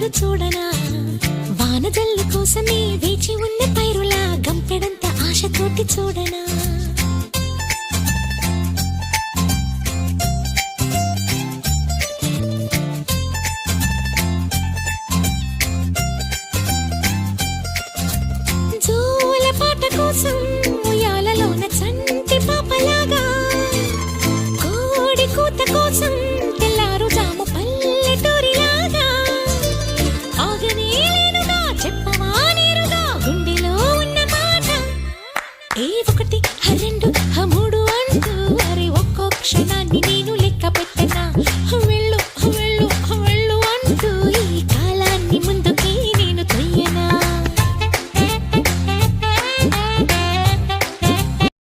ఎప్పుడు చూడనా వానజల్లు కోసమే వేచి ఉన్న పైరులా గంపెడంత ఆశతోటి చూడనా జోల పాట కోసం ఉయ్యాలలోన చంటి పాపలాగా కోడి కూత కోసం తెల్లారు జాము పల్లెటూరిలాగా ఆగనే లేనుగా చెప్పవా నేరుగా గుండెలో ఉన్న మాట ఏ ఒకటి రెండు మూడు అంటూ అరే ఒక్కో క్షణాన్ని నేను